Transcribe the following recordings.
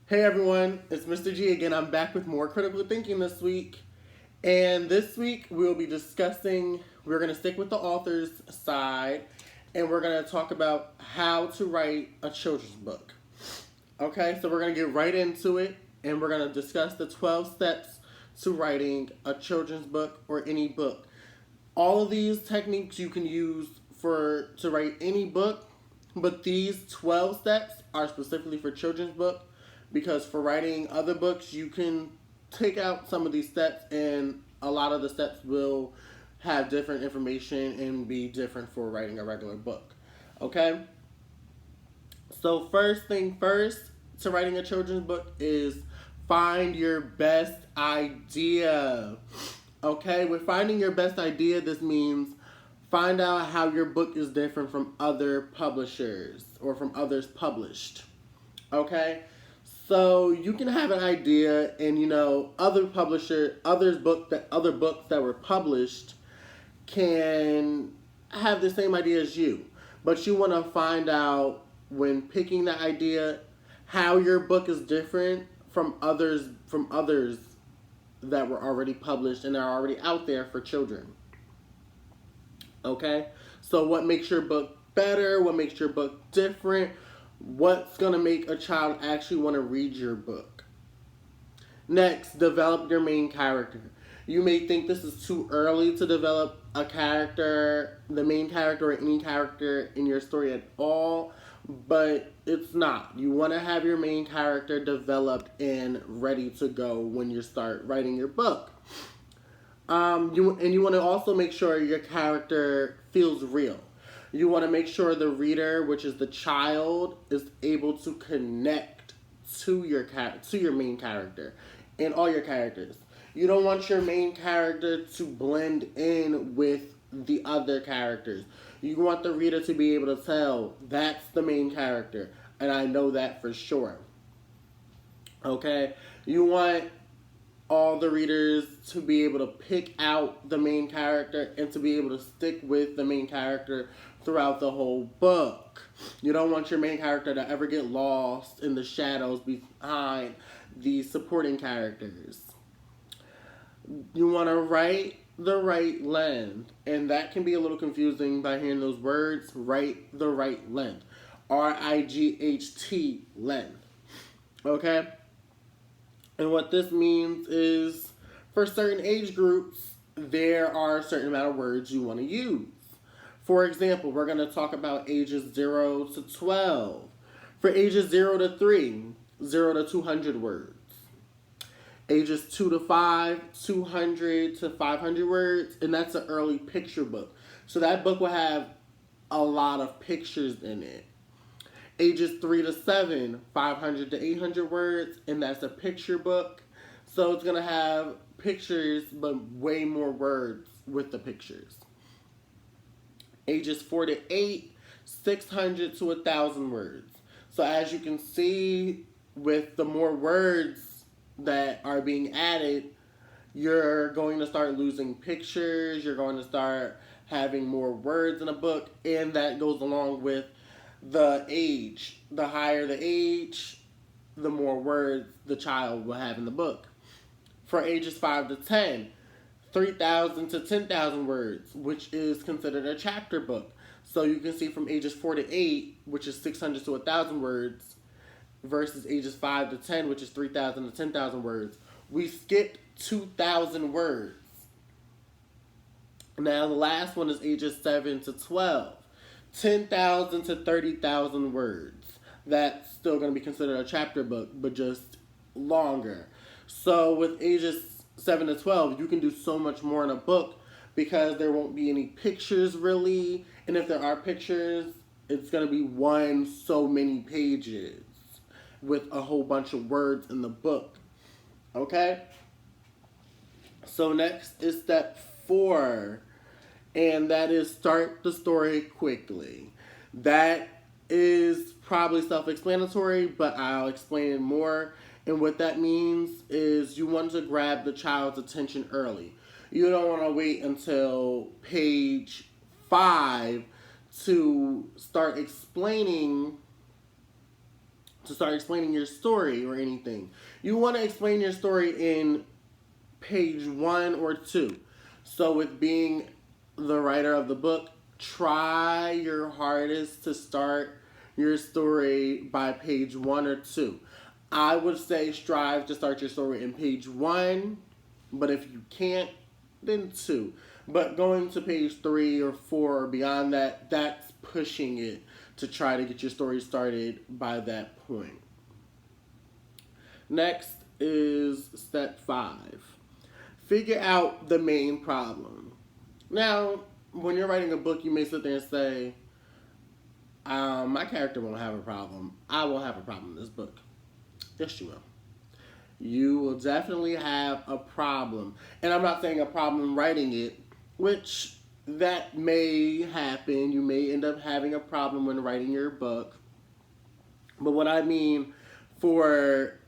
Hey everyone, it's Mr. G again. I'm back with more critical thinking this week. And this week we'll be discussing, we're going to stick with the author's side, and we're going to talk about how to write a children's book. Okay, so we're going to get right into it, and we're going to discuss the 12 steps to writing a children's book or any book. All of these techniques you can use to write any book, but these 12 steps are specifically for children's book because for writing other books you can take out some of these steps and a lot of the steps will have different information and be different for writing a regular book. Okay? So first thing first to writing a children's book is find your best idea. Okay, with finding your best idea, this means find out how your book is different from other publishers or from others published. Okay, so you can have an idea, and other books that were published can have the same idea as you, but you want to find out when picking that idea how your book is different from others that were already published and are already out there for children. Okay? So what makes your book better? What makes your book different? What's going to make a child actually want to read your book? Next, develop your main character. You may think this is too early to develop a character, the main character, or any character in your story at all, but it's not. You want to have your main character developed and ready to go when you start writing your book. You want to also make sure your character feels real. You want to make sure the reader, which is the child, is able to connect to your main character and all your characters. You don't want your main character to blend in with the other characters. You want the reader to be able to tell that's the main character, and I know that for sure. Okay? You want all the readers to be able to pick out the main character and to be able to stick with the main character throughout the whole book. You don't want your main character to ever get lost in the shadows behind the supporting characters. You want to write the right length, and that can be a little confusing by hearing those words. Write the right length. RIGHT length. Okay? And what this means is for certain age groups, there are a certain amount of words you want to use. For example, we're going to talk about ages 0 to 12. For ages 0 to 3, 0 to 200 words. Ages 2 to 5, 200 to 500 words, and that's an early picture book. So that book will have a lot of pictures in it. Ages 3 to 7, 500 to 800 words, and that's a picture book. So it's going to have pictures, but way more words with the pictures. Ages 4 to 8, 600 to 1,000 words. So as you can see, with the more words that are being added, you're going to start losing pictures, you're going to start having more words in a book, and that goes along with the age. The higher the age, the more words the child will have in the book. For ages 5 to 10, 3,000 to 10,000 words, which is considered a chapter book. So you can see from ages 4 to 8, which is 600 to 1,000 words, versus ages 5 to 10, which is 3,000 to 10,000 words. We skipped 2,000 words. Now the last one is ages 7 to 12. 10,000 to 30,000 words. That's still going to be considered a chapter book, but just longer. So with ages 7 to 12, you can do so much more in a book because there won't be any pictures really. And if there are pictures, it's going to be one so many pages with a whole bunch of words in the book. Okay? So next is step 4, and that is start the story quickly. That is probably self-explanatory, but I'll explain it more. And what that means is you want to grab the child's attention early. You don't want to wait until page 5 to start explaining to start explaining your story or anything. You want to explain your story in page 1 or 2. So with being the writer of the book, try your hardest to start your story by page 1 or 2. I would say strive to start your story in page 1, but if you can't, then 2. But going to page 3 or 4 or beyond that, that's pushing it to try to get your story started by that point. Next is step 5. Figure out the main problem. Now, when you're writing a book, you may sit there and say, my character won't have a problem. I will have a problem in this book. Yes, you will. You will definitely have a problem. And I'm not saying a problem writing it, which that may happen. You may end up having a problem when writing your book. But what I mean for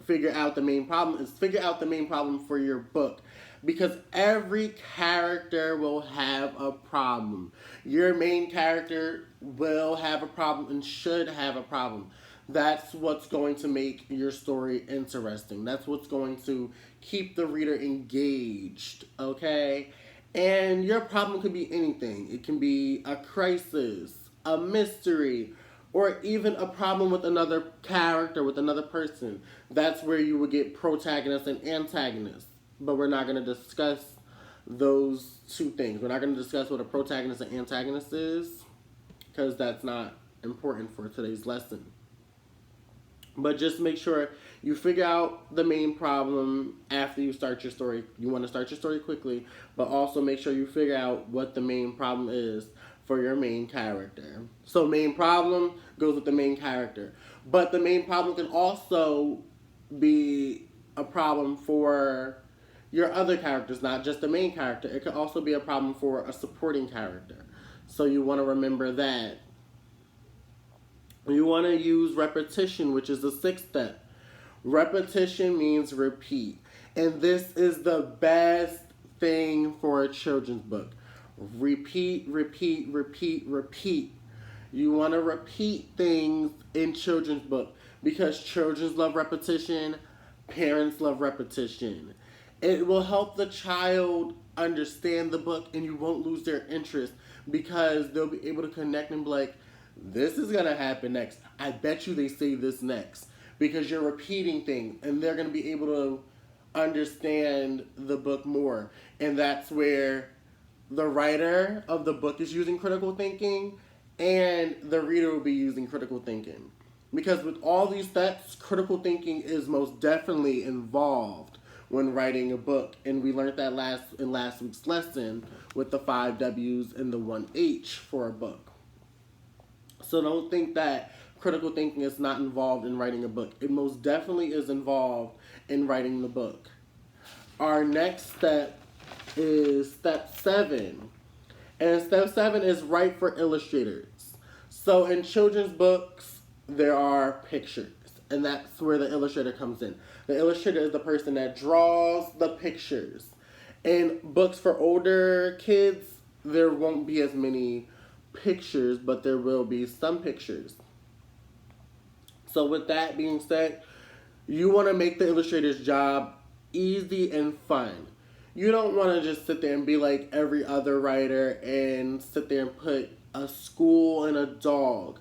figure out the main problem is figure out the main problem for your book. Because every character will have a problem. Your main character will have a problem and should have a problem. That's what's going to make your story interesting. That's what's going to keep the reader engaged, okay? And your problem could be anything. It can be a crisis, a mystery, or even a problem with another character, with another person. That's where you would get protagonist and antagonist. But we're not going to discuss those two things. We're not going to discuss what a protagonist and antagonist is, because that's not important for today's lesson. But just make sure you figure out the main problem after you start your story. You want to start your story quickly, but also make sure you figure out what the main problem is for your main character. So main problem goes with the main character. But the main problem can also be a problem for your other characters, not just the main character. It could also be a problem for a supporting character. So you want to remember that. You want to use repetition, which is the 6th step. Repetition means repeat. And this is the best thing for a children's book. Repeat, repeat, repeat, repeat. You want to repeat things in children's book because children love repetition, parents love repetition. It will help the child understand the book and you won't lose their interest because they'll be able to connect and be like, this is going to happen next. I bet you they say this next. Because you're repeating things. And they're going to be able to understand the book more. And that's where the writer of the book is using critical thinking. And the reader will be using critical thinking. Because with all these steps, critical thinking is most definitely involved when writing a book. And we learned that in last week's lesson with the 5 W's and the 1 H for a book. So don't think that critical thinking is not involved in writing a book. It most definitely is involved in writing the book. Our next step is step 7. And step 7 is write for illustrators. So in children's books, there are pictures. And that's where the illustrator comes in. The illustrator is the person that draws the pictures. In books for older kids, there won't be as many pictures, but there will be some pictures. So with that being said, you want to make the illustrator's job easy and fun. You don't want to just sit there and be like every other writer and sit there and put a school and a dog.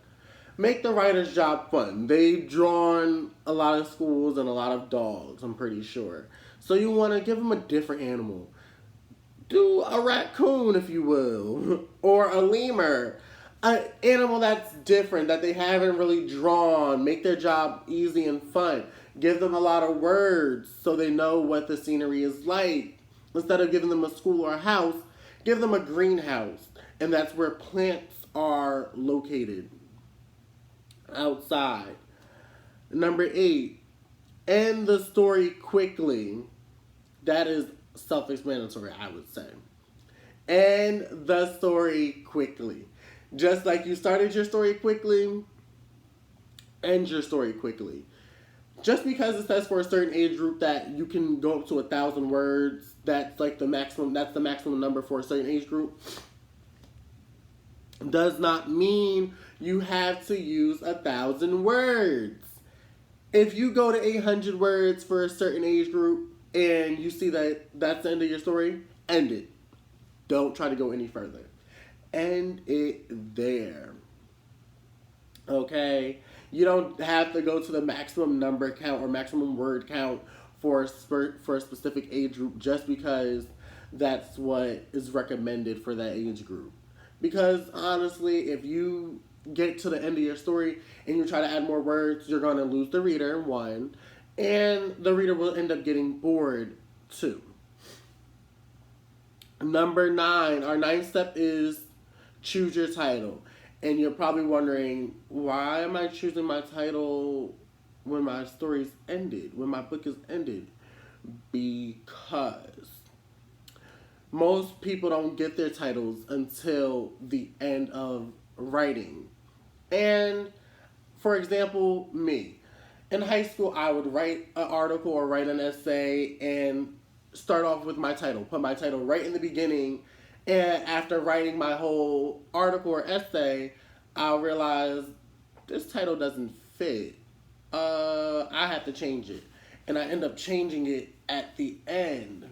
Make the writer's job fun. They've drawn a lot of schools and a lot of dogs, I'm pretty sure. So you want to give them a different animal. Do a raccoon, if you will, or a lemur. An animal that's different, that they haven't really drawn. Make their job easy and fun. Give them a lot of words so they know what the scenery is like. Instead of giving them a school or a house, give them a greenhouse. And that's where plants are located. Outside. Number 8, end the story quickly. That is self-explanatory, I would say. End the story quickly. Just like you started your story quickly, end your story quickly. Just because it says for a certain age group that you can go up to 1,000 words, that's like the maximum. That's the maximum number for a certain age group. does not mean you have to use 1,000 words. If you go to 800 words for a certain age group and you see that that's the end of your story, end it. Don't try to go any further. End it there. Okay? You don't have to go to the maximum number count or maximum word count for a specific age group just because that's what is recommended for that age group. Because honestly, if you get to the end of your story and you try to add more words, you're going to lose the reader, one, and the reader will end up getting bored, two. Number 9, our ninth step is choose your title. And you're probably wondering, why am I choosing my title when my story's ended, when my book is ended? Because most people don't get their titles until the end of writing. And for example, me. In high school, I would write an article or write an essay and start off with my title, put my title right in the beginning. And after writing my whole article or essay, I'll realize this title doesn't fit. I have to change it. And I end up changing it at the end.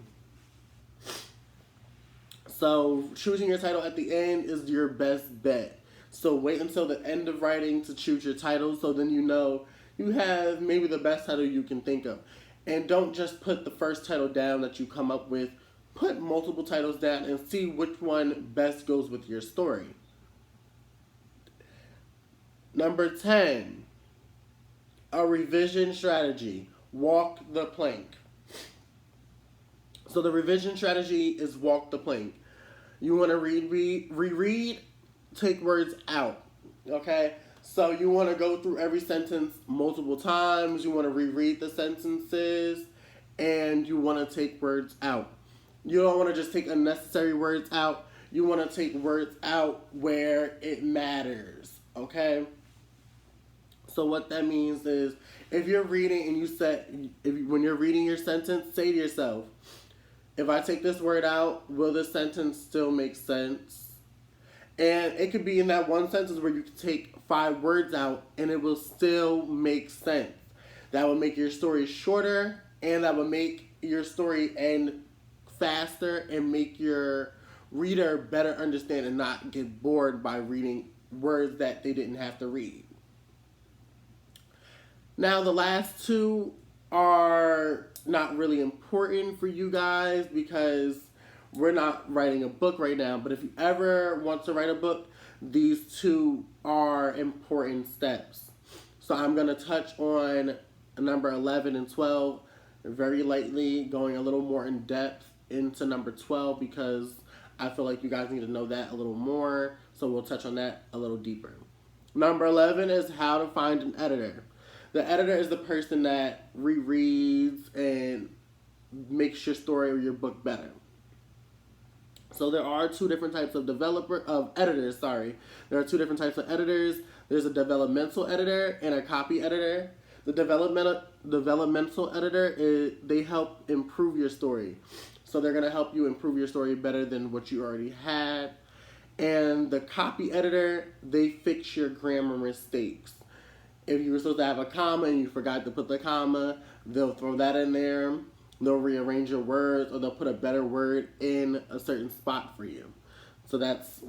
So choosing your title at the end is your best bet. So wait until the end of writing to choose your title so then you know you have maybe the best title you can think of. And don't just put the first title down that you come up with. Put multiple titles down and see which one best goes with your story. Number 10, a revision strategy. Walk the plank. So the revision strategy is walk the plank. You want to reread, take words out. Okay? So you want to go through every sentence multiple times. You want to reread the sentences. And you want to take words out. You don't want to just take unnecessary words out. You want to take words out where it matters. Okay? So what that means is if you're reading and when you're reading your sentence, say to yourself, if I take this word out, will this sentence still make sense? And it could be in that one sentence where you can take 5 words out and it will still make sense. That will make your story shorter and that will make your story end faster and make your reader better understand and not get bored by reading words that they didn't have to read. Now the last 2 are not really important for you guys because we're not writing a book right now, but if you ever want to write a book, these 2 are important steps. So I'm going to touch on number 11 and 12 very lightly, going a little more in depth into number 12 because I feel like you guys need to know that a little more, so we'll touch on that a little deeper. Number 11 is how to find an editor. The editor is the person that rereads and makes your story or your book better. So there are 2 different types of editors. There are 2 different types of editors. There's a developmental editor and a copy editor. The developmental editor they help improve your story. So they're going to help you improve your story better than what you already had. And the copy editor, they fix your grammar mistakes. If you were supposed to have a comma and you forgot to put the comma, they'll throw that in there. They'll rearrange your words or they'll put a better word in a certain spot for you. So that's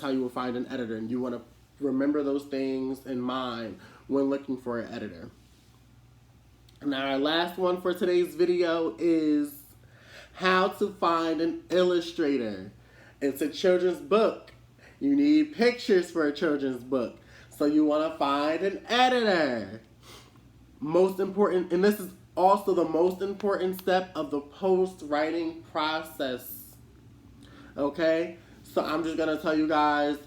how you will find an editor. And you want to remember those things in mind when looking for an editor. Now our last one for today's video is how to find an illustrator. It's a children's book. You need pictures for a children's book. So you want to find an editor. Most important, and this is also the most important step of the post-writing process. Okay? So I'm just going to tell you guys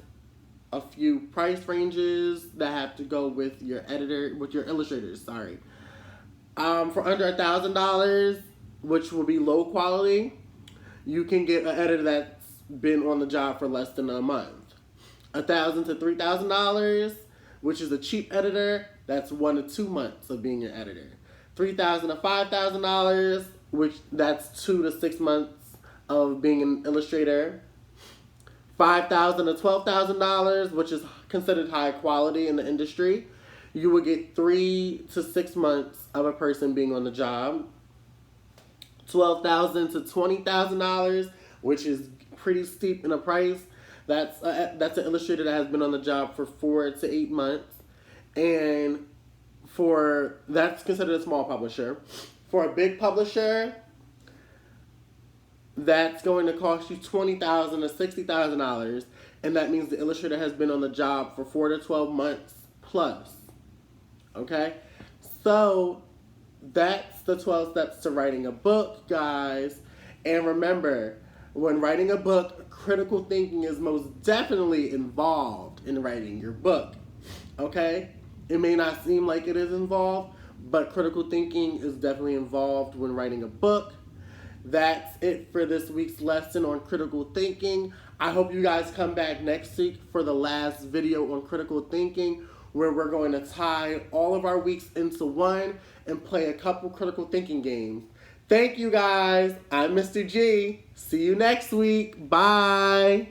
a few price ranges that have to go with your illustrators, For under $1,000, which will be low quality, you can get an editor that's been on the job for less than a month. $1,000 to $3,000, which is a cheap editor, that's 1 to 2 months of being an editor. $3,000 to $5,000, which that's 2 to 6 months of being an illustrator. $5,000 to $12,000, which is considered high quality in the industry. You would get 3 to 6 months of a person being on the job. $12,000 to $20,000, which is pretty steep in a price. That's an illustrator that has been on the job for 4 to 8 months, and that's considered a small publisher. For a big publisher, that's going to cost you $20,000 to $60,000, and that means the illustrator has been on the job for 4 to 12 months plus. Okay, so that's the 12 steps to writing a book, guys. And remember, when writing a book, critical thinking is most definitely involved in writing your book. Okay, it may not seem like it is involved, but critical thinking is definitely involved when writing a book. That's it for this week's lesson on critical thinking. I hope you guys come back next week for the last video on critical thinking, where we're going to tie all of our weeks into one and play a couple critical thinking games. Thank you, guys. I'm Mr. G. See you next week. Bye.